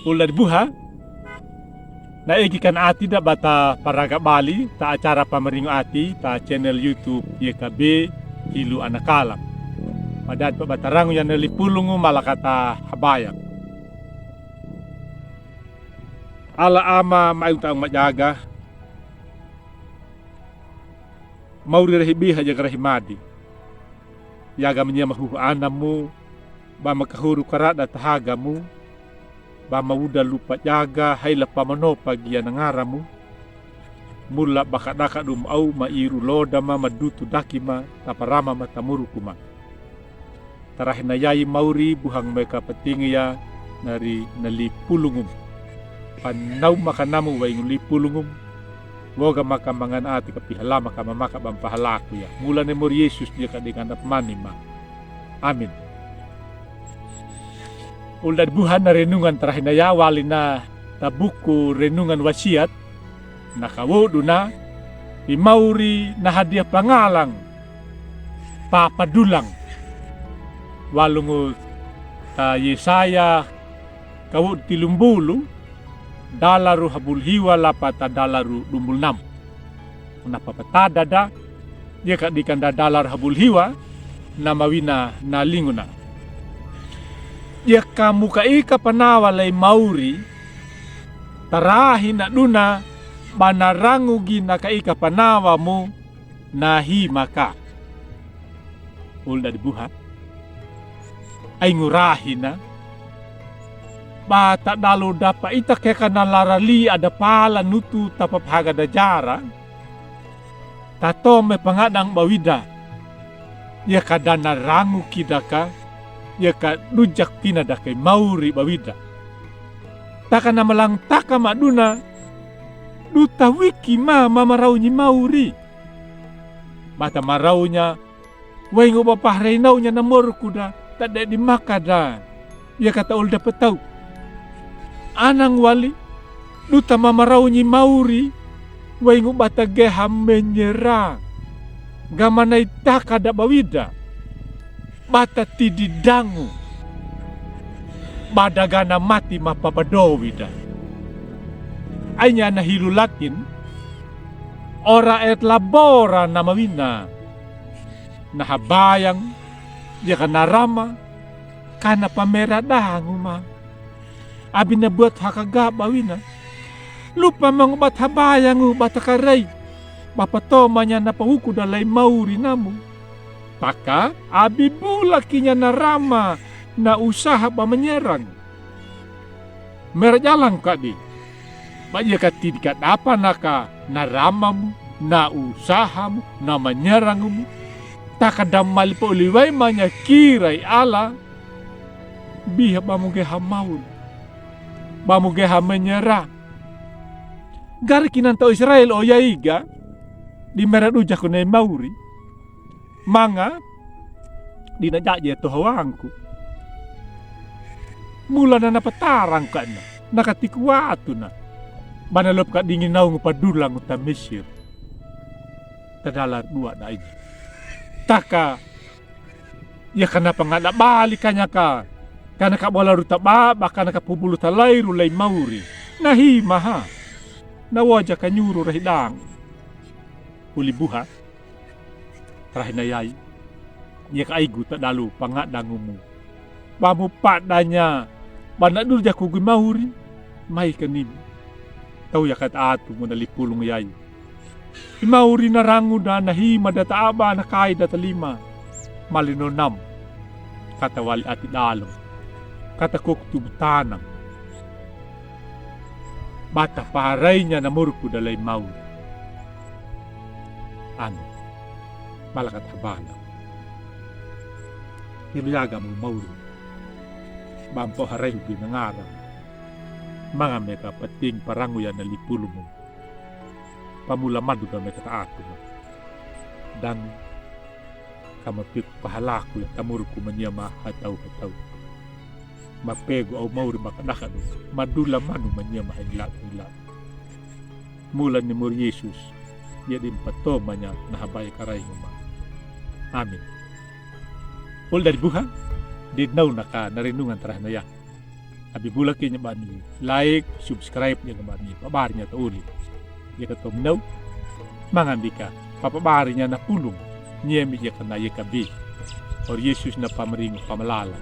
Ular buha, naigikan ati da bata paraga Bali, ta acara pameringo ati, ta channel YouTube YKB Hilu Anakalang. Padad pa batarango yan nalipulungo malakata habayang. Ala ama maayong taong majaga, mauri rahibi haja rahimadi. Yaga niya mahuhuanam mo, ba makahuru karat at tahaga mo, ba mawuda lupa jaga hay lapamano pagyan ng aramu, mula baka daka dumaw mairu loda ma madutu dakima taparama matamuru kuma. Tarahin na yayi mauri buhang may kapatingya nari nalipulungum. Panaw makanamu way nulipulungum. Woga makamangan ati kapihala makamamaka bampahalaku ya. Mula ni Mor Yesus dia kadingan at manima. Amin. Ulad buhan na renungan terakhir na yawali na tabuku renungan wasiat. Nakawodo na imauri na hadiah pangalang papadulang. Walungo Yesaya kawud tilumbulu dalaru habulhiwa lapata dalaru dumbulnam. Napapatada da dia kadikanda dalar habulhiwa namawina na linguna. Dia kamu kaika panawalay mauri tarahin na duna banarangu gina kaika panawa mo nahimaka. Ulda dibuhat ay ngurahin na bata dalo dapa ita kaya nalarali ada pala nutu tapaphaga da jara tato me pangadang bawida ya kadana rangu kidaka ya ka dujak pinada kay mauri bawida taka na malang taka maduna duta wiki mamaraw ni mauri bata maraw niya way ngo bapahrainaw niya na morkuda tada di makada ya kata ulda petau anang wali duta mamaraw ni mauri way ngo batageham menyerang gamanay takada bawida bata tididangu badagana mati mapabadowida anya nahilulakin ora et labora na mawina nahabayang dia kana rama kana pameradahangu ma abi na buat hakagabawina lupa mangubat habayangu batakaray bapatomanya na pahuku dalay mauri namu taka abi bulakinya na rama na usaha pa menyerang merajalang kadi baya katidika apa naka na ramamu na usahamu na menyerangmu takadamali po uliway manya kiray ala biha bamuge hamaul bamuge hamenyera gari kinanto Israel o yaiga di meraduja ko na mauri manga di najaje to hawangku mula na napatarang ka na nakatikwatu na manalop ka dingin na padulang ta Mesir tadalar dua na iji taka ya kanapa nga nabalik kanya ka kana ka bola ruta ba baka nakapubulu talay rulay mauri nahima ha nawaja kanyuro rahidang uli buha rahinayay niya kaaigu ta dalu pangadangumu pamupadanya banadul jaku mauri may kanim tau yakat atu mo nalipulong yay imauri na rangu na nahima dataaba na kay datalima malinonam katawali ati dalom katakok tubutanang bata paray niya na murku dalay mauri ano malakat habana nilaga mo mauri bampo haray binangarang mga meka pating paranguyan na lipulo mo pamulamado ka may kataato mo dan kamapik pahalaku yung tamuro ko man niya mahataw-hataw mapego au mauri makadakano madula manu man niya mahinglat-hinglat mula ni Mor Yesus dia din patoma niya nahabay karay mo ma amin ul dari buha didnaw naka narinungan terahnaya Abibulak niya bani like, subscribe niya bani pabari niya tauli. Ya katomnaw mangandika papabari niya na pulong niya mi ya kanaya kabi. Or Yesus na pamaring pamalala.